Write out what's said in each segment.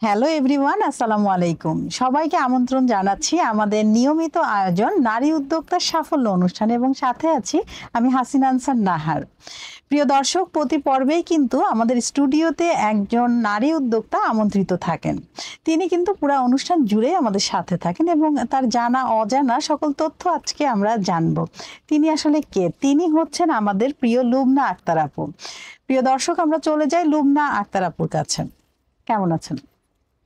Hello everyone, আসসালামু আলাইকুম। সবাইকে আমন্ত্রণ জানাচ্ছি আমাদের নিয়মিত আয়োজন নারী উদ্যোক্তার সাফল্য অনুষ্ঠানে, এবং সাথে আছি আমি হাসিনা আনসার নাহার। প্রিয় দর্শক, প্রতি পর্বেই কিন্তু আমাদের স্টুডিওতে একজন নারী উদ্যোক্তা আমন্ত্রিত থাকেন। তিনি কিন্তু পুরো অনুষ্ঠান জুড়ে আমাদের সাথে থাকেন এবং তার জানা অজানা সকল তথ্য আজকে আমরা জানব। তিনি আসলে কে? তিনি হচ্ছেন আমাদের প্রিয় লুবনা আক্তার আপু। প্রিয় দর্শক, আমরা চলে যাই লুবনা আক্তার আপুর কাছে। কেমন আছেন?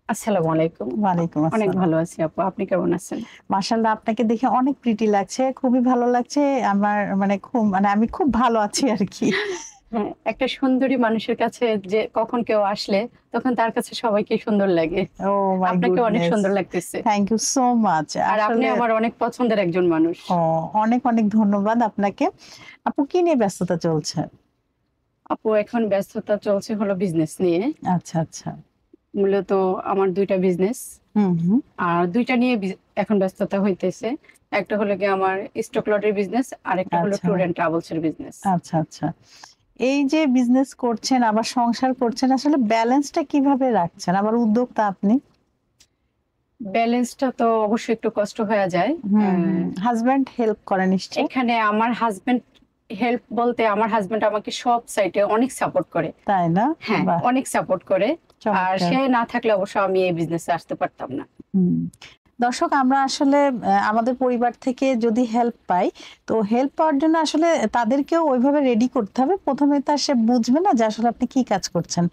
আসসালামু আলাইকুম। ওয়ালাইকুম অনেক আসসালাম। ভালো আছি আপু, আপনি কেমন আছেন? মাশাআল্লাহ, আপনাকে দেখে অনেক প্রিটি লাগছে, খুবই ভালো লাগছে। আমার আমি খুব ভালো আছি আর কি। হ্যাঁ, একটা সুন্দরী মানুষের কাছে যে কখন কেউ আসলে তখন তার কাছে সবাইকে সুন্দর লাগে। ও মাই আপনাকে অনেক গুডনেস, সুন্দর লাগতেছে। Thank you so much. আর আপনি আসলে আমার অনেক পছন্দের একজন মানুষ। অনেক অনেক ধন্যবাদ আপনাকে। আপু, কি নিয়ে ব্যস্ততা চলছে? আপু, এখন ব্যস্ততা চলছে হলো বিজনেস নিয়ে। আচ্ছা আচ্ছা। মূলত আমার দুইটা বিজনেস, হুম। আর দুইটা নিয়ে এখন ব্যস্ততা হইতেছে। একটা হলো কি আমার স্টক লটের বিজনেস, আর একটা হলো আচ্ছা ট্যুর এন্ড ট্রাভেলস এর বিজনেস। আচ্ছা আচ্ছা। এই যে বিজনেস করছেন আবার সংসার করছেন, আসলে ব্যালেন্সটা কিভাবে রাখছেন? আবার উদ্যোক্তা আপনি। ব্যালেন্সটা তো অবশ্যই একটু কষ্ট হয়ে যায়। হাজবেন্ড হেল্প করে নিশ্চয়ই? এখানে আমার হাজবেন্ড হেল্প বলতে আমার হাজবেন্ড আমাকে সব সাইটে অনেক সাপোর্ট করে। তাই না? হ্যাঁ, বাহ, অনেক সাপোর্ট করে। আর চমৎকার। সে না থাকলে অবশ্য আমি এই বিজনেসে আসতে পারতাম না। হুম। দর্শক, আমরা আসলে আমাদের পরিবার থেকে যদি হেল্প পাই, তো হেল্প পাওয়ার জন্য আসলে তাদেরকেও ওইভাবে রেডি করতে হবে। প্রথমে তো সে বুঝবে না যে আসলে আপনি কি কাজ করছেন।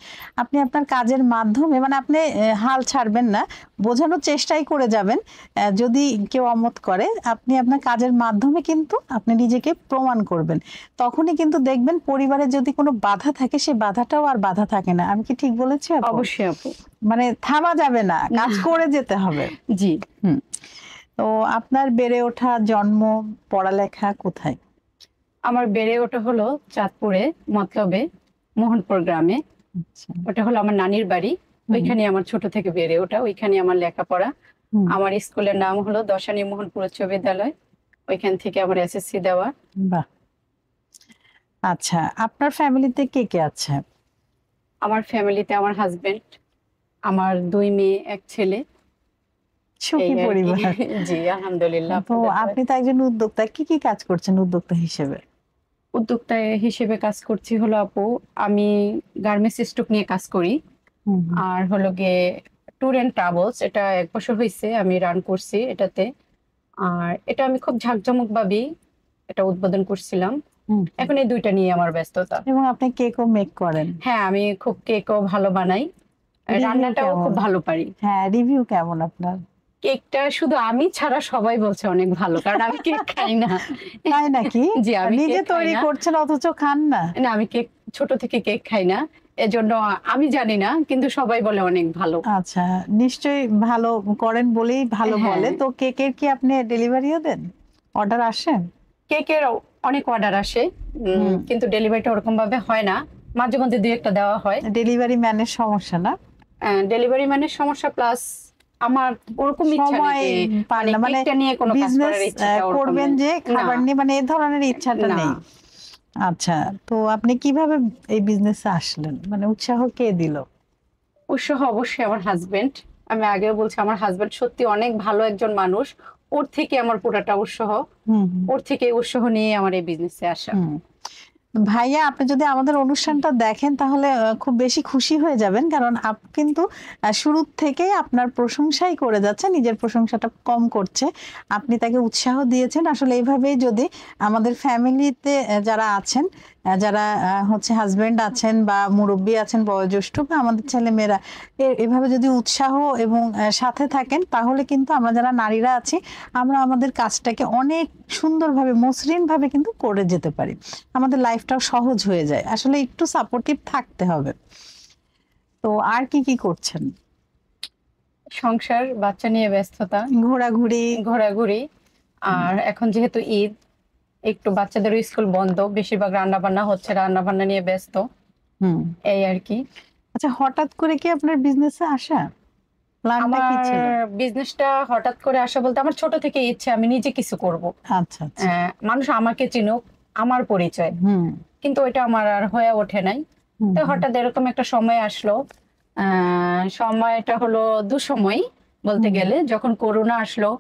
আপনি আপনার কাজের মাধ্যমে আপনি হাল ছাড়বেন না, বোঝানোর চেষ্টাই করে যাবেন। যদি কেউ অমত করে, আপনি আপনার কাজের মাধ্যমে কিন্তু আপনি নিজেকে প্রমাণ করবেন। তখনই কিন্তু দেখবেন পরিবারে যদি কোনো বাধা থাকে, সেই বাধাটাও আর বাধা থাকে না। আমি কি ঠিক বলেছি আপু? অবশ্যই আপু। থামা যাবে না, কাজ করে যেতে হবে। জি, হুম। তো আপনার বেড়ে ওঠা, জন্ম, পড়ালেখা কোথায়? আমার বেড়ে ওঠা হলো চাঁদপুরে, মতলবে মোহনপুর গ্রামে। আচ্ছা। ওটা হলো আমার নানির বাড়ি। ওইখানে আমার ছোট থেকে বেড়ে ওঠা, ওইখানে আমার লেখাপড়া। হুম। আমার স্কুলের নাম হলো দশানী মোহনপুর উচ্চ বিদ্যালয়। ওইখান থেকে আমার এসএসসি দেওয়া। বাহ। আচ্ছা, আপনার ফ্যামিলিতে কে কে আছে? আমার ফ্যামিলিতে আমার হাজবেন্ড, আমার 2 মেয়ে 1 ছেলে। এই সুখী আর কি। পরিবার। জি, আলহামদুলিল্লাহ। তো আপনাদের দোয়ায়। আপনি তো একজন উদ্যোক্তা, কি কি কাজ করছেন উদ্যোক্তা হিসেবে? উদ্যোক্তা হিসেবে কাজ করছি হলো আপু, আমি গার্মেন্টস স্টক নিয়ে কাজ করি। হুম। আর হলো গিয়ে ট্যুর এন্ড ট্রাভেলস, এটা 1 বছর হয়েছে আমি রান করছি এটাতে। আর এটা আমি খুব ঝাঁকজমক ভাবেই এটা উদ্বোধন করছিলাম। হুম। এখন এই দুইটা নিয়ে আমার ব্যস্ততা। এবং আপনি কেকও মেক করেন? হ্যাঁ, আমি খুব কেকও ভালো বানাই, রিভিউ রান্নাটাও কেমন? খুব ভালো পারি। হ্যাঁ, রিভিউ কেমন আপনার? কেকটা শুধু আমি ছাড়া সবাই বলছে অনেক ভালো, কারণ আমি কেক খাই না। তাই নাকি? জি, আমি নিজে কেক খাই তৈরি না। করছেন অথচ খান না? না, আমি কেক ছোট থেকে কেক খাই না, এজন্য আমি জানি না, কিন্তু সবাই বলে অনেক ভালো। আচ্ছা, নিশ্চয়ই ভালো করেন বলেই ভালো হ্যাঁ, বলে। তো কেকের কি আপনি ডেলিভারিও দেন? অর্ডার আসে? কেকের অনেক অর্ডার আসে, কিন্তু ডেলিভারিটা ওরকম ভাবে হয় না। মাঝে মধ্যে 2-1টা দেওয়া হয়। ডেলিভারি ম্যানের সমস্যা না? ডেলিভারি মানে সমস্যা, প্লাস আমার ওরকম ইচ্ছা সময় নেই যে পান না, কেকটা নিয়ে কোনো কাজ বিজনেস করার ইচ্ছাটা ওরকম করবেন নেই। যে না, খাবার নিয়ে, এই ধরনের ইচ্ছাটা না। নেই। আচ্ছা, তো আপনি কিভাবে এই বিজনেসে আসলেন? উৎসাহ কে দিল? উৎসাহ অবশ্যই আমার হাজবেন্ড। আমি আগেও বলছি, আমার হাজবেন্ড সত্যি অনেক ভালো একজন মানুষ। ওর থেকে আমার পুরাটা উৎসাহ, হুম ওর থেকে উৎসাহ নিয়ে আমার এই বিজনেসে আসা। হুম। ভাইয়া, আপনি যদি আমাদের অনুষ্ঠানটা দেখেন তাহলে খুব বেশি খুশি হয়ে যাবেন, কারণ আপনি কিন্তু শুরু থেকেই আপনার প্রশংসাই করে যাচ্ছে, নিজের প্রশংসাটা কম করছে। আপনি তাকে উৎসাহ দিয়েছেন। আসলে এইভাবেই যদি আমাদের ফ্যামিলিতে যারা আছেন, যারা হচ্ছে হাজবেন্ড আছেন বা মুরব্বী আছেন, বয়োজ্যেষ্ঠ বা আমাদের ছেলেমেয়েরা, এভাবে যদি উৎসাহ এবং সাথে থাকেন, তাহলে কিন্তু আমরা যারা নারীরা আছি, আমরা আমাদের কাজটাকে অনেক সুন্দরভাবে, মসৃণভাবে কিন্তু করে যেতে পারি। আমাদের লাইফটাও সহজ হয়ে যায়। আসলে একটু সাপোর্টিভ থাকতে হবে। তো আর কি কি করছেন? সংসার, বাচ্চা নিয়ে ব্যস্ততা, ঘোরাঘুরি? ঘোরাঘুরি। আর এখন যেহেতু ঈদ, একটু বাচ্চাদেরও স্কুল বন্ধ, বেশিরভাগ রান্না বান্না হচ্ছে, রান্না বান্না নিয়ে ব্যস্ত। হুম। এই আর কি। আচ্ছা, হঠাৎ করে কি আপনার বিজনেসে আসা? প্ল্যানটা কি আমার ছিল? বিজনেসটা হঠাৎ করে আসা বলতে, আমার ছোট থেকে ইচ্ছে আমি নিজে কিছু করব। আচ্ছা আচ্ছা। মানুষ আমাকে চিনুক, আমার পরিচয়, হুম কিন্তু ওইটা আমার আর হয়ে ওঠে নাই। হুম তো হঠাৎ এরকম একটা সময় আসলো, সময়টা হলো দুসময় বলতে গেলে। যখন করোনা আসলো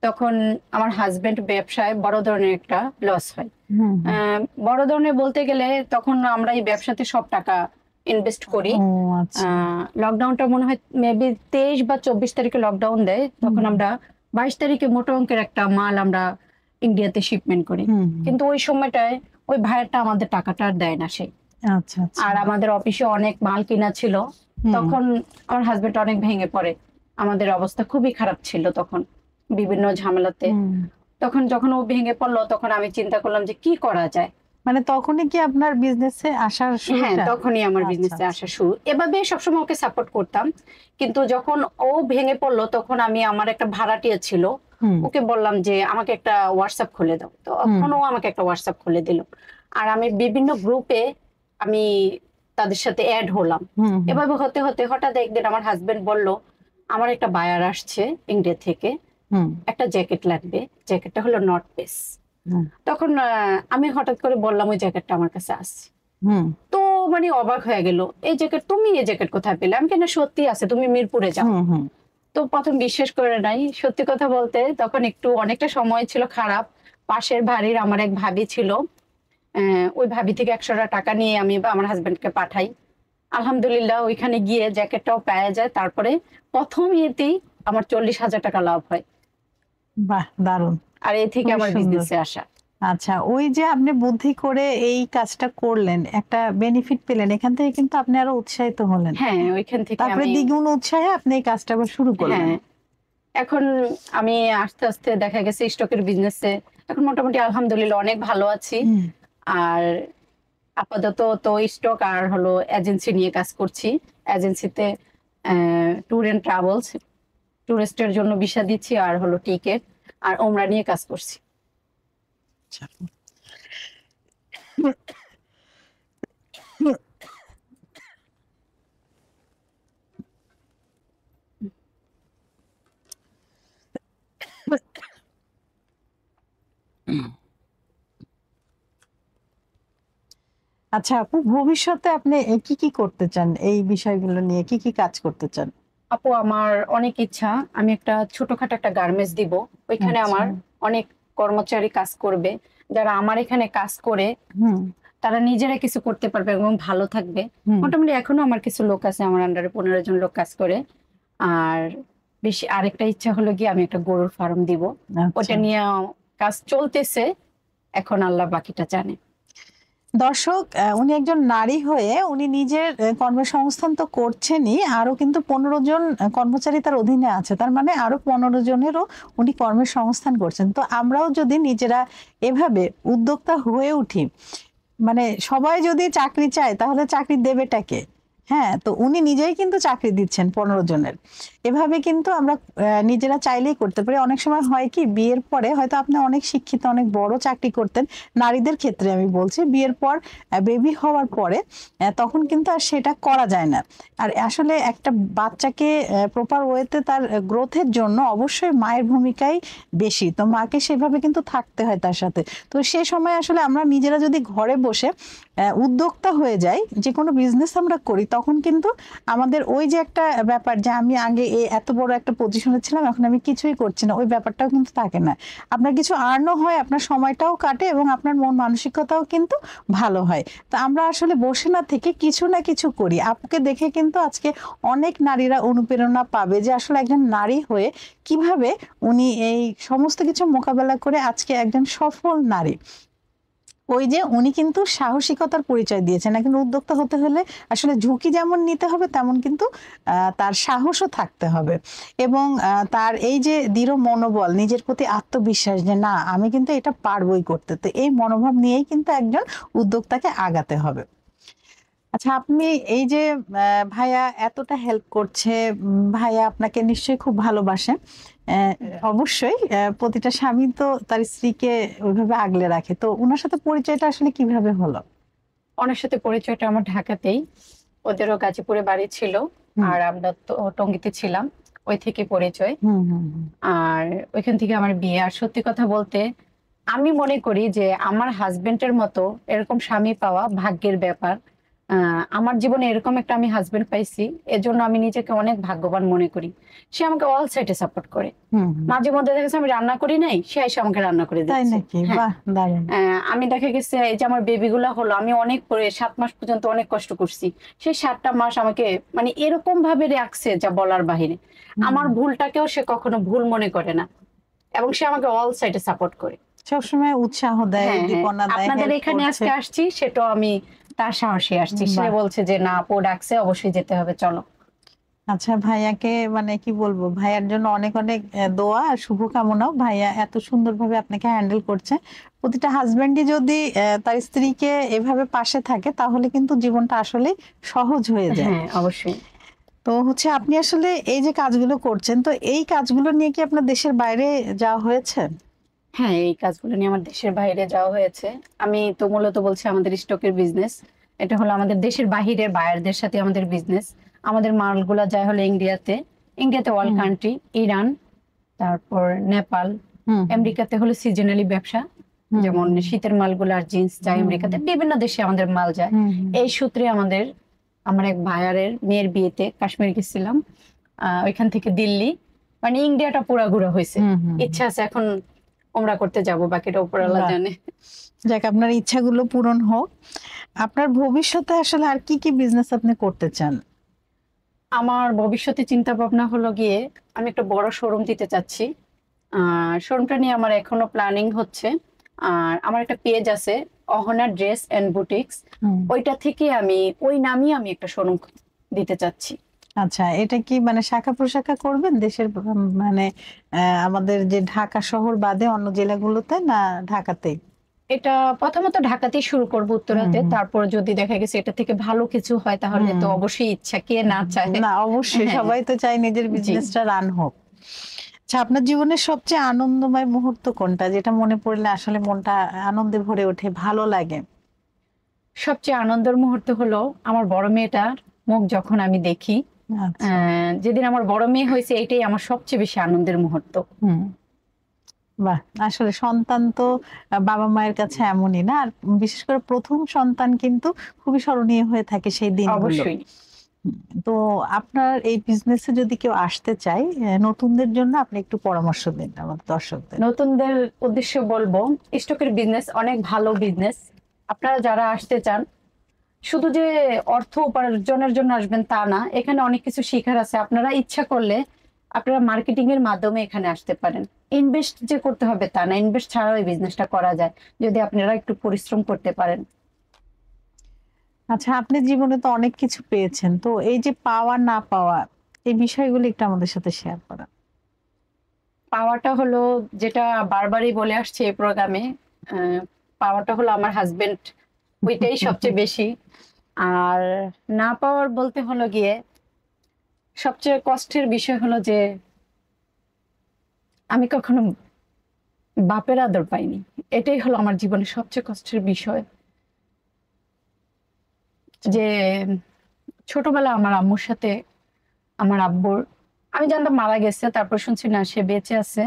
তখন আমার হাজবেন্ড ব্যবসায় বড় ধরনের একটা লস হয়। বড় ধরনের বলতে গেলে তখন আমরা এই ব্যবসাতে সব টাকা ইনভেস্ট করি। ও আচ্ছা। লকডাউনটা মনে হয় মেবি 23 বা 24 তারিখে লকডাউন দেয়, তখন আমরা 22 তারিখে মোটা অঙ্কের একটা মাল আমরা ইন্ডিয়াতে শিপমেন্ট করি। কিন্তু ওই সময়টায় ওই ভাইয়াটা আমাদের টাকাটা আর দেয় না সে। আচ্ছা আচ্ছা। আর আমাদের অফিসে অনেক মাল কিনা ছিল, তখন আমার হাজবেন্ড অনেক ভেঙে পড়ে। আমাদের অবস্থা খুবই খারাপ ছিল তখন বিভিন্ন ঝামেলাতে। তখন যখন ও ভেঙে পড়লো তখন আমি চিন্তা করলাম যে কি করা যায়। মানে তখনই কি আপনার বিজনেসে আসার শুরুটা? হ্যাঁ, তখনই আমার বিজনেসে আসা শুরু। এভাবে সবসময় ওকে সাপোর্ট করতাম, কিন্তু যখন ও ভেঙে পড়লো তখন আমি, আমার একটা ভাড়াটিয়া ছিল, ওকে বললাম যে আমাকে একটা হোয়াটসঅ্যাপ খুলে দাও। তো তখন ও আমাকে একটা হোয়াটসঅ্যাপ খুলে দিল, আর আমি বিভিন্ন গ্রুপে আমি তাদের সাথে অ্যাড হলাম। এভাবে হতে হতে হঠাৎ একদিন আমার হাজবেন্ড বলল আমার একটা বায়ার আসছে ইন্ডিয়া থেকে, একটা জ্যাকেট লাগবে, জ্যাকেটটা হলো নর্থ ফেস। তখন আমি হঠাৎ করে বললাম ওই জ্যাকেটটা আমার কাছে আছে। তো মানে অবাক হয়ে গেল, এই জ্যাকেট, তুমি এই জ্যাকেট কোথায় পেলে? আমি কেন, সত্যি আছে, তুমি মিরপুরে যাও। তো প্রথম বিশ্বাস করে নাই। সত্যি কথা বলতে তখন একটু অনেকটা সময় ছিল খারাপ। পাশের বাড়ির আমার এক ভাবি ছিল, ওই ভাবি থেকে 100 টাকা নিয়ে আমি আমার হাজবেন্ডকে পাঠাই। আলহামদুলিল্লাহ ওইখানে গিয়ে জ্যাকেটটাও পেয়ে যায়। তারপরে প্রথম ইয়েতেই আমার 40,000 টাকা লাভ হয়। বাহ, দারুণ। আর এই থেকে খুবই আমার সুন্দর। বিজনেসে আসা। আচ্ছা, ওই যে আপনি বুদ্ধি করে এই কাজটা করলেন, একটা বেনিফিট পেলেন, এখান থেকে কিন্তু আপনি আরো উৎসাহিত হলেন। হ্যাঁ, ওইখান থেকে তারপরে আমি, দ্বিগুণ উৎসাহে আপনি এই কাজটা আবার শুরু করলেন। হ্যাঁ, এখন আমি আস্তে আস্তে দেখা গেছে স্টকের বিজনেসে এখন মোটামুটি আলহামদুলিল্লাহ অনেক ভালো আছি। আর আপাতত তো স্টক আর হলো এজেন্সি নিয়ে কাজ করছি। এজেন্সিতে ট্যুর এন্ড ট্রাভেলস, টুরিস্টের জন্য ভিসা দিচ্ছি, আর হলো টিকেট আর ওমরা নিয়ে কাজ করছি। আচ্ছা আপু, ভবিষ্যতে আপনি কি কি করতে চান, এই বিষয়গুলো নিয়ে কি কি কাজ করতে চান? আপু, আমার অনেক ইচ্ছা আমি একটা ছোটখাটো একটা গার্মেন্টস দিব। ওইখানে আচ্ছা। আমার অনেক কর্মচারী কাজ করবে, যারা আমার এখানে কাজ করে তারা নিজেরা কিছু করতে পারবে এবং ভালো থাকবে। মোটামুটি এখনো আমার কিছু লোক আছে, আমার আন্ডারে 15 জন লোক কাজ করে। আর বেশি আরেকটা ইচ্ছা হলো গিয়ে আমি একটা গরুর ফার্ম দিব। ওটা নিয়ে কাজ চলতেছে, এখন আল্লাহ বাকিটা জানে। দর্শক, উনি একজন নারী হয়ে উনি নিজের কর্মসংস্থান তো করছেনই, আরো কিন্তু 15 জন কর্মচারী তার অধীনে আছে, তার মানে আরো 15 জনেরও উনি কর্মসংস্থান করছেন। তো আমরাও যদি নিজেরা এভাবে উদ্যোক্তা হয়ে উঠি, মানে সবাই যদি চাকরি চায় তাহলে চাকরি দেবেটাকে? হ্যাঁ, তো উনি নিজেই কিন্তু চাকরি দিচ্ছেন 15 জনের। এভাবে কিন্তু আমরা নিজেরা চাইলেই করতে পারি। অনেক সময় হয় কি, বিয়ের পরে হয়তো আপনি অনেক শিক্ষিত, অনেক বড় চাকরি করতেন, নারীদের ক্ষেত্রে আমি বলছি, বিয়ের পর বেবি হওয়ার পরে তখন কিন্তু আর সেটা করা যায় না। আর আসলে একটা বাচ্চাকে প্রপার ওয়েতে তার গ্রোথের জন্য অবশ্যই মায়ের ভূমিকাই বেশি, তো মাকে সেভাবে কিন্তু থাকতে হয় তার সাথে। তো সে সময় আসলে আমরা নিজেরা যদি ঘরে বসে উদ্যোক্তা হয়ে যাই, যে কোনো বিজনেস আমরা করি, তখন কিন্তু আমাদের ওই যে একটা ব্যাপার যে আমি আগে এত বড় একটা পজিশনে ছিলাম, এখন আমি কিছুই করছি না, ওই ব্যাপারটাও কিন্তু থাকে না। আপনার কিছু আর্নও হয়, আপনার সময়টাও কাটে এবং আপনার মন মানসিকতাও কিন্তু ভালো হয়। তো আমরা আসলে বসে না থেকে কিছু না কিছু করি। আপুকে দেখে কিন্তু আজকে অনেক নারীরা অনুপ্রেরণা পাবে যে আসলে একজন নারী হয়ে কিভাবে উনি এই সমস্ত কিছু মোকাবেলা করে আজকে একজন সফল নারী। ওই যে উনি কিন্তু সাহসিকতার পরিচয় দিয়েছেন। একজন উদ্যোক্তা হতে হলে আসলে ঝুঁকি যেমন নিতে হবে, তেমন কিন্তু তার সাহসও থাকতে হবে, এবং তার এই যে দৃঢ় মনোবল, নিজের প্রতি আত্মবিশ্বাস যে না আমি কিন্তু এটা পারবোই করতে, তো এই মনোভাব নিয়েই কিন্তু একজন উদ্যোক্তাকে আগাতে হবে। আচ্ছা, আপনি এই যে ভাইয়া এতটা হেল্প করছে, ভাইয়া আপনাকে নিশ্চয়ই খুব ভালোবাসে। অবশ্যই প্রতিটা স্বামী তো তার স্ত্রীকে ওইভাবে আগলে রাখে, তো ওনার সাথে পরিচয়টা আসলে কিভাবে হলো? ওনার সাথে পরিচয়টা আমার ঢাকাতেই, ওদেরও গাজীপুরে বাড়ি ছিল আর আমরা তো টঙ্গীতে ছিলাম, ওই থেকে পরিচয়। আর ওইখান থেকে আমার বিয়ে। আর সত্যি কথা বলতে আমি মনে করি যে আমার হাজবেন্ডের মতো এরকম স্বামী পাওয়া ভাগ্যের ব্যাপার। আমার জীবনে এরকম একটা আমি হাজবেন্ড পাইছি, এজন্য আমি নিজেকে অনেক ভাগ্যবান মনে করি। সে আমাকে অল সাইডে সাপোর্ট করে। মাঝে মধ্যে দেখা গেছে আমি রান্না করি নাই, সে এসে আমাকে রান্না করে তাই দিচ্ছে। নাকি? হ্যাঁ, বাহ, দারুণ। আমি দেখা গেছে এই যে আমার বেবি গুলা হলো, আমি অনেক পরে 7 মাস পর্যন্ত অনেক কষ্ট করছি, সেই 7টা মাস আমাকে মানে এরকম ভাবে রাখছে যা বলার বাহিরে। আমার ভুলটাকেও সে কখনো ভুল মনে করে না, এবং সে আমাকে অল সাইডে সাপোর্ট করে। সবসময় উৎসাহ দেয়, হ্যাঁ, উদ্দীপনা দেয়, আপনাদের হেল্প এখানে করছে। আজকে আসছি, সেটাও আমি তার সাহসে আসছি। সে বাহ। বলছে যে না, আপু ডাকছে, অবশ্যই যেতে হবে, চলো। আচ্ছা, ভাইয়াকে মানে কি বলবো, ভাইয়ার জন্য অনেক অনেক দোয়া আর শুভকামনাও। ভাইয়া এত সুন্দরভাবে আপনাকে হ্যান্ডেল করছে। প্রতিটা হাজবেন্ডই যদি তার স্ত্রীকে এভাবে পাশে থাকে তাহলে কিন্তু জীবনটা আসলে সহজ হয়ে যায়। হ্যাঁ, অবশ্যই। তো হচ্ছে আপনি আসলে এই যে কাজগুলো করছেন, তো এই কাজগুলো নিয়ে কি আপনার দেশের বাইরে যাওয়া হয়েছে? হ্যাঁ, এই কাজগুলো নিয়ে আমার দেশের বাইরে যাওয়া হয়েছে। আমি তো মূলত বলছি আমাদের স্টকের বিজনেস, এটা হলো আমাদের দেশের বাহিরের বায়ারদের সাথে আমাদের বিজনেস। আমাদের মালগুলা যায় হলো ইন্ডিয়াতে, ইন্ডিয়াতে অল কান্ট্রি, ইরান, তারপর নেপাল, আমেরিকাতে হলো সিজনালি ব্যবসা, যেমন শীতের মালগুলো আর জিন্স যায় আমেরিকাতে, বিভিন্ন দেশে আমাদের মাল যায়। এই সূত্রে আমার এক ভাইয়ারের মেয়ের বিয়েতে কাশ্মীর গেছিলাম, ওইখান থেকে দিল্লি, মানে ইন্ডিয়াটা পুরা ঘোরা হয়েছে। ইচ্ছা আছে এখন ওমরা করতে যাব, বাকিটা উপর আল্লাহ বাহ। জানে। যাক, আপনার ইচ্ছাগুলো পূরণ হোক। আপনার ভবিষ্যতে আসলে আর কি কি বিজনেস আপনি করতে চান? আমার ভবিষ্যতে চিন্তা ভাবনা হলো গিয়ে আমি একটা বড় শোরুম দিতে চাচ্ছি। শোরুমটা নিয়ে আমার এখনো প্ল্যানিং হচ্ছে। আর আমার একটা পেজ আছে, অহনা ড্রেস এন্ড বুটিক্স, ওইটা থেকে আমি ওই নামই আমি একটা শোরুম দিতে চাচ্ছি। আচ্ছা, এটা কি মানে শাখা প্রশাখা করবেন দেশের মানে আমাদের যে ঢাকা শহর বাদে অন্য জেলাগুলোতে, না ঢাকাতে? এটা প্রথমত ঢাকাতেই শুরু করবো, উত্তরাতে। তারপর যদি দেখা গেছে এটা থেকে ভালো কিছু হয় তাহলে তো অবশ্যই ইচ্ছা, কে না চায়। না, অবশ্যই হ্যাঁ, সবাই তো চায় নিজের জি। বিজনেসটা রান হোক। আচ্ছা, আপনার জীবনের সবচেয়ে আনন্দময় মুহূর্ত কোনটা, যেটা মনে পড়লে আসলে মনটা আনন্দে ভরে ওঠে, ভালো লাগে? সবচেয়ে আনন্দের মুহূর্ত হলো আমার বড় মেয়েটার মুখ যখন আমি দেখি। আচ্ছা। যেদিন আমার বড় মেয়ে হয়েছে, এটাই আমার সবচেয়ে বেশি আনন্দের মুহূর্ত। বাহ, আসলে সন্তান তো বাবা মায়ের কাছে এমনই না, আর বিশেষ করে প্রথম সন্তান কিন্তু খুবই স্মরণীয় হয়ে থাকে সেই দিনগুলো। অবশ্যই। তো আপনার এই বিজনেসে যদি কেউ আসতে চায়, নতুনদের জন্য আপনি একটু পরামর্শ দিন আমাদের দর্শকদের। নতুনদের উদ্দেশ্যে বলবো, স্টকের বিজনেস অনেক ভালো বিজনেস। আপনারা যারা আসতে চান, শুধু যে অর্থ উপার্জনের জন্য আসবেন তা না, এখানে অনেক কিছু শেখার আছে। আপনারা ইচ্ছা করলে আপনারা মার্কেটিং এর মাধ্যমে এখানে আসতে পারেন। ইনভেস্ট যে করতে হবে তা না, ইনভেস্ট ছাড়াও এই বিজনেসটা করা যায় যদি আপনারা একটু পরিশ্রম করতে পারেন। আচ্ছা, আপনি জীবনে তো অনেক কিছু পেয়েছেন, তো এই যে পাওয়া না পাওয়া, এই বিষয়গুলো একটু আমাদের সাথে শেয়ার করা। পাওয়াটা হলো, যেটা বারবারই বলে আসছে এই প্রোগ্রামে, পাওয়াটা হলো আমার হাজবেন্ড, ওইটাই সবচেয়ে বেশি। আর না পাওয়ার বলতে হলো গিয়ে সবচেয়ে কষ্টের বিষয় হলো যে আমি কখনো বাপের আদর পাইনি। এটাই হলো আমার জীবনের সবচেয়ে কষ্টের বিষয়। যে ছোটবেলা আমার আম্মুর সাথে, আমার আব্বুর, আমি জানতাম মারা গেছে, তারপর শুনছি না সে বেঁচে আছে,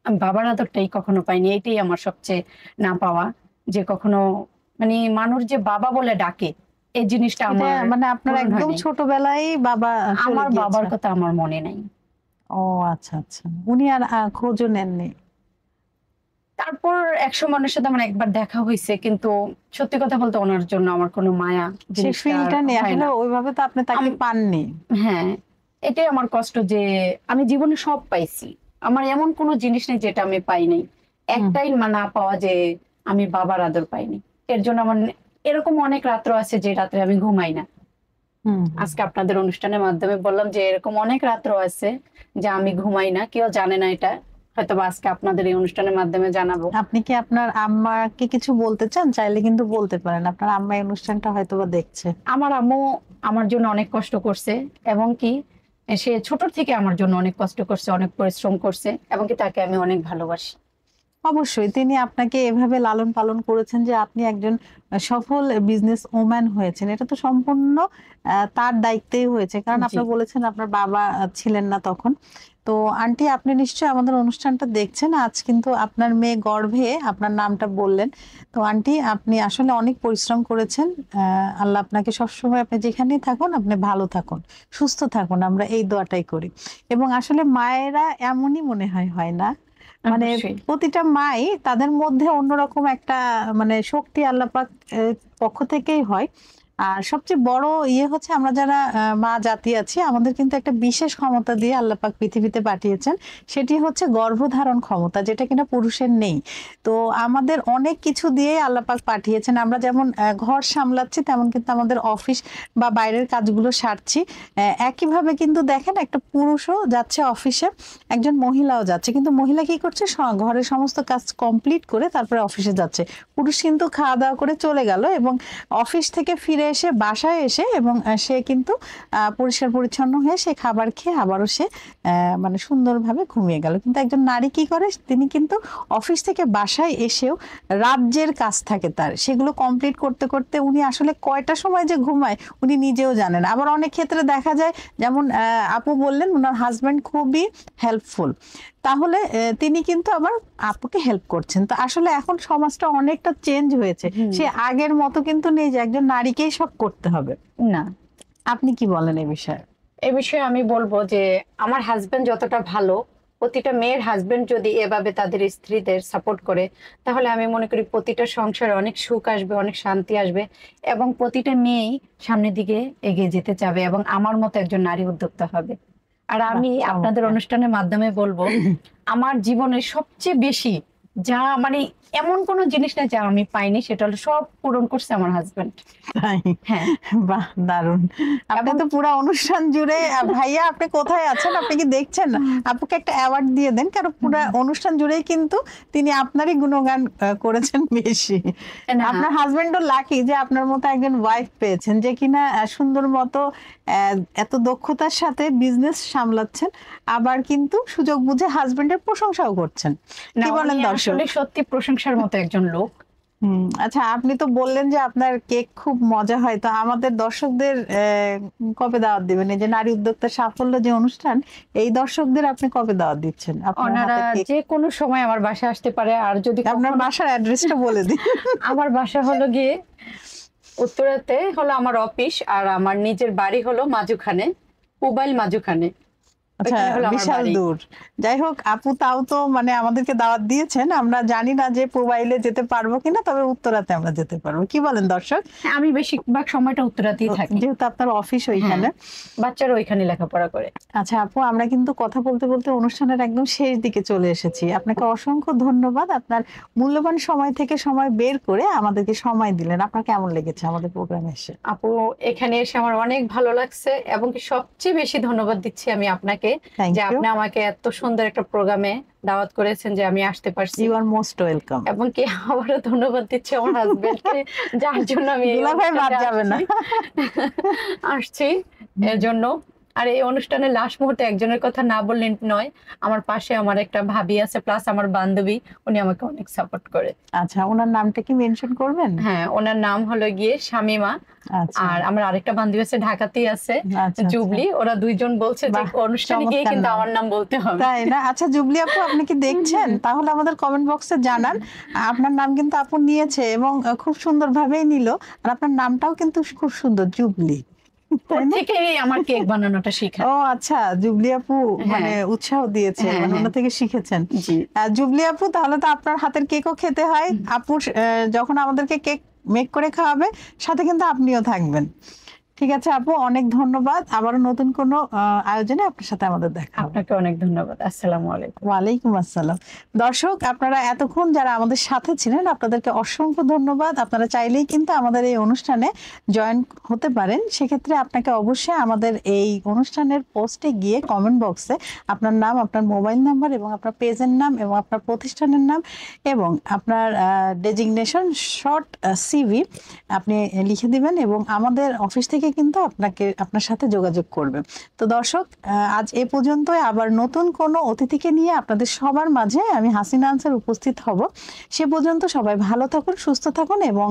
আমি বাবার আদরটাই কখনো পাইনি। এটাই আমার সবচেয়ে না পাওয়া, যে কখনো মানে মানুষ যে বাবা বলে ডাকে, এই জিনিসটা এটা আমার মানে আপনার পূরণ একদম হয়নি। ছোটবেলায় বাবা চলে আমার গিয়েছে? বাবার কথা আমার মনে নাই। ও আচ্ছা আচ্ছা, উনি আর খোঁজও নেননি? তারপর একশো মানুষের সাথে আমার একবার দেখা হয়েছে, কিন্তু সত্যি কথা বলতে ওনার জন্য আমার কোনো মায়া সেই জিনিসটা ফিলটা নেই হয় আসলে, না। ওইভাবে তো আপনি তাকে পাননি। হ্যাঁ, এটাই আমার কষ্ট, যে আমি জীবনে সব পাইছি, আমার এমন কোনো জিনিস নেই যেটা আমি পাই নাই। একটাই না পাওয়া, যে আমি বাবার আদর পাইনি। এর জন্য আমার এরকম অনেক রাত্র আছে যে রাত্রে আমি ঘুমাই না। আজকে আপনাদের অনুষ্ঠানের মাধ্যমে বললাম যে এরকম অনেক রাত্র আছে যে আমি ঘুমাই না, কেউ জানে না এটা, হয়তো আজকে আপনাদের এই অনুষ্ঠানের মাধ্যমে জানাবো। আপনি কি আপনার আম্মাকে কিছু বলতে চান? চাইলে কিন্তু বলতে পারেন, আপনার আম্মা এই অনুষ্ঠানটা হয়তোবা দেখছে। আমার আম্মু আমার জন্য অনেক কষ্ট করছে, এবং কি সে ছোট থেকে আমার জন্য অনেক কষ্ট করছে, অনেক পরিশ্রম করছে, এবং কি তাকে আমি অনেক ভালোবাসি। অবশ্যই তিনি আপনাকে এভাবে লালন পালন করেছেন যে আপনি একজন সফল বিজনেস ওম্যান হয়েছেন, এটা তো সম্পূর্ণ তার দায়িত্বেই হয়েছে, কারণ জি। আপনি বলেছেন আপনার বাবা ছিলেন না তখন। তো আন্টি, আপনি নিশ্চয়ই আমাদের অনুষ্ঠানটা দেখছেন, আজ কিন্তু আপনার মেয়ে গর্ভে আপনার নামটা বললেন। তো আন্টি, আপনি আসলে অনেক পরিশ্রম করেছেন। আল্লাহ আপনাকে সবসময়, আপনি যেখানেই থাকুন আপনি ভালো থাকুন, সুস্থ থাকুন, আমরা এই দোয়াটাই করি। এবং আসলে মায়েরা এমনই মনে হয়, হয় না? মানে অবশ্যই। প্রতিটা মাই তাদের মধ্যে অন্যরকম একটা মানে শক্তি আল্লাহ পাক পক্ষ থেকেই হয়। আর সবচেয়ে বড় হচ্ছে, আমরা যারা মা জাতি আছি, আমাদের কিন্তু একটা বিশেষ ক্ষমতা দিয়ে আল্লাহ পাক পৃথিবীতে পাঠিয়েছেন, সেটি হচ্ছে গর্ভধারণ ক্ষমতা, যেটা কিনা পুরুষের নেই। তো আমাদের অনেক কিছু দিয়ে আল্লাহ পাক পাঠিয়েছেন। আমরা যেমন ঘর সামলাচ্ছি, তেমন কিন্তু আমাদের অফিস বা বাইরের কাজগুলো সারছি। একইভাবে কিন্তু দেখেন, একটা পুরুষও যাচ্ছে অফিসে, একজন মহিলাও যাচ্ছে, কিন্তু মহিলা কি করছে, ঘরের সমস্ত কাজ কমপ্লিট করে তারপরে অফিসে যাচ্ছে। পুরুষ কিন্তু খাওয়া দাওয়া করে চলে গেল, এবং অফিস থেকে ফিরে এসে বাসায় এসে এবং সে কিন্তু পরিষ্কার পরিচ্ছন্ন হয়ে সে খাবার খেয়ে আবারও সে মানে সুন্দরভাবে ঘুমিয়ে গেল। কিন্তু একজন নারী কি করে, তিনি কিন্তু অফিস থেকে বাসায় এসেও রাজ্যের কাজ থাকে তার, সেগুলো কমপ্লিট করতে করতে উনি আসলে কয়টা সময় যে ঘুমায় উনি নিজেও জানেন। আবার অনেক ক্ষেত্রে দেখা যায়, যেমন আপু বললেন ওনার হাজবেন্ড খুবই হেল্পফুল, তাহলে তিনি কিন্তু আবার আপুকে হেল্প করছেন। তো আসলে এখন সমাজটা অনেকটা চেঞ্জ হয়েছে, সে আগের মতো কিন্তু নেই যে একজন নারীকেই সব করতে হবে। না, আপনি কি বলেন এই বিষয়ে? এ বিষয়ে আমি বলবো যে আমার হাজবেন্ড যতটা ভালো, প্রতিটা মেয়ের হাজবেন্ড যদি এভাবে তাদের স্ত্রীদের সাপোর্ট করে, তাহলে আমি মনে করি প্রতিটা সংসারে অনেক সুখ আসবে, অনেক শান্তি আসবে, এবং প্রতিটা মেয়েই সামনের দিকে এগিয়ে যেতে চাবে এবং আমার মতো একজন নারী উদ্যোক্তা হবে। আর আমি বাহ, আপনাদের চমৎকার। অনুষ্ঠানের মাধ্যমে বলবো, আমার জীবনের সবচেয়ে বেশি যা মানে এমন কোনো জিনিস না যা আমি পাইনি, সেটা হলো সব পূরণ করছে আমার হাজবেন্ড। তাই? হ্যাঁ। বাহ, দারুণ। আপনি এবং তো পুরো অনুষ্ঠান জুড়ে ভাইয়া আপনি কোথায় আছেন, আপনি কি দেখছেন? আপুকে একটা অ্যাওয়ার্ড দিয়ে দেন, কারণ পুরো অনুষ্ঠান জুড়েই কিন্তু তিনি আপনারই গুণগান করেছেন বেশি। না, আপনার হাজবেন্ডও লাকি যে আপনার মতো একজন ওয়াইফ পেয়েছেন, যে কিনা সুন্দর মতো এত দক্ষতার সাথে বিজনেস সামলাচ্ছেন, আবার কিন্তু সুযোগ বুঝে হাজবেন্ডের প্রশংসাও করছেন। না, কি বলেন উনি দর্শক? আসলে সত্যি প্রশংসার মতো একজন লোক। আচ্ছা, আপনি তো বললেন যে আপনার কেক খুব মজা হয়, তো আমাদের দর্শকদের কবে দাওয়াত দিবেন? এই যে নারী উদ্যোক্তা সাফল্য যে অনুষ্ঠান, এই দর্শকদের আপনি কবে দাওয়াত দিচ্ছেন? আপনার ওনারা হাতের কেক। যে কোনো সময় আমার বাসায় আসতে পারে, আর যদি আপনার কখনো বাসার অ্যাড্রেসটা বলে দিন। আমার বাসা হলো গিয়ে উত্তরাতে হলো আমার অফিস, আর আমার নিজের বাড়ি হলো মাঝুখানে, পুবাইল মাঝুখানে। আচ্ছা, ওইখানে হলো আমার বিশাল বাড়ি। দূর। যাই হোক আপু, তাও তো মানে আমাদেরকে দাওয়াত দিয়েছেন, আমরা জানি না যে পুবাইলে যেতে পারবো কিনা, তবে উত্তরাতে আমরা যেতে পারবো। কি বলেন দর্শক? হ্যাঁ, আমি বেশিরভাগ সময়টা উত্তরাতেই থাকি। যেহেতু আপনার অফিস ওইখানে। হ্যাঁ, বাচ্চারা ওইখানে লেখাপড়া করে। আচ্ছা আপু, আমরা কিন্তু কথা বলতে বলতে অনুষ্ঠানের একদম শেষ দিকে চলে এসেছি। আপনাকে অসংখ্য ধন্যবাদ, আপনার মূল্যবান সময় থেকে সময় বের করে আমাদেরকে সময় দিলেন। আপনার কেমন লেগেছে আমাদের প্রোগ্রামে এসে? আপু, এখানে এসে আমার অনেক ভালো লাগছে, এবং কি সবচেয়ে বেশি ধন্যবাদ দিচ্ছি আমি আপনাকে, থ্যাংক যে ইউ। আপনি আমাকে এত সুন্দর একটা প্রোগ্রামে দাওয়াত করেছেন, যে আমি আসতে পারছি। You are most welcome. এবং কি আবারও ধন্যবাদ দিচ্ছি আমার হাজবেন্ডকে, যার জন্য আমি এই দুলাভাই বাদ অনুষ্ঠানে যাবে না। আসছি এর জন্য। আর এই অনুষ্ঠানের লাস্ট মুহূর্তে একজনের কথা না বললেন নয়, আমার পাশে আমার একটা ভাবি আছে, প্লাস আমার বান্ধবী, উনি আমাকে অনেক সাপোর্ট করে। আচ্ছা, ওনার নামটা কি মেনশন করবেন? হ্যাঁ, ওনার নাম হলো গিয়ে শামিমা। আচ্ছা আর আমার আরেকটা বান্ধবী আছে, ঢাকাতেই আছে, আচ্ছা, জুবলি। ওরা দুইজন বলছে যে বাহ, অনুষ্ঠানে গিয়ে চমৎকার কিন্তু নাম। আমার নাম বলতে হবে। তাই না? আচ্ছা জুবলি আপু, আপনি কি দেখছেন? তাহলে আমাদের কমেন্ট বক্সে জানান। আপনার নাম কিন্তু আপু নিয়েছে, এবং খুব সুন্দর ভাবেই নিল। আর আপনার নামটাও কিন্তু খুব সুন্দর, জুবলি। ওর থেকেই আমার কেক বানানোটা শেখা। ও আচ্ছা, জুবলি আপু মানে উৎসাহ দিয়েছে, হ্যাঁ, মানে হ্যাঁ। ওনার থেকে শিখেছেন। জি। জুবলি আপু, তাহলে তো আপনার হাতের কেকও খেতে হয়। আপু যখন আমাদেরকে কেক মেক করে খাওয়াবে, সাথে কিন্তু আপনিও থাকবেন। ঠিক আছে আপু, অনেক ধন্যবাদ। আবারও নতুন কোনো আয়োজনে আপনার সাথে আমাদের দেখা হবে। আপনাকে অনেক ধন্যবাদ। আসসালামু আলাইকুম। ওয়ালাইকুম আসসালাম। দর্শক, আপনারা এতক্ষণ যারা আমাদের সাথে ছিলেন, আপনাদেরকে অসংখ্য ধন্যবাদ। আপনারা চাইলেই কিন্তু আমাদের এই অনুষ্ঠানে জয়েন হতে পারেন। সেক্ষেত্রে আপনাকে অবশ্যই আমাদের এই অনুষ্ঠানের পোস্টে গিয়ে কমেন্ট বক্সে আপনার নাম, আপনার মোবাইল নাম্বার এবং আপনার পেজের নাম এবং আপনার প্রতিষ্ঠানের নাম এবং আপনার ডেজিগনেশন শর্ট সিভি আপনি লিখে দিবেন, এবং আমাদের অফিস থেকে থেকে কিন্তু আপনার সাথে যোগাযোগ করবে। তো দর্শক, আজ এ পর্যন্তই। আবার নতুন কোনো অতিথিকে নিয়ে আপনাদের সবার মাঝে আমি হাসিনা আনসার উপস্থিত হব। সে পর্যন্ত সবাই ভালো থাকুন, সুস্থ থাকুন এবং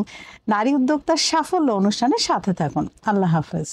নারী উদ্যোক্তার সাফল্য অনুষ্ঠানের সাথে থাকুন। আল্লাহ হাফেজ।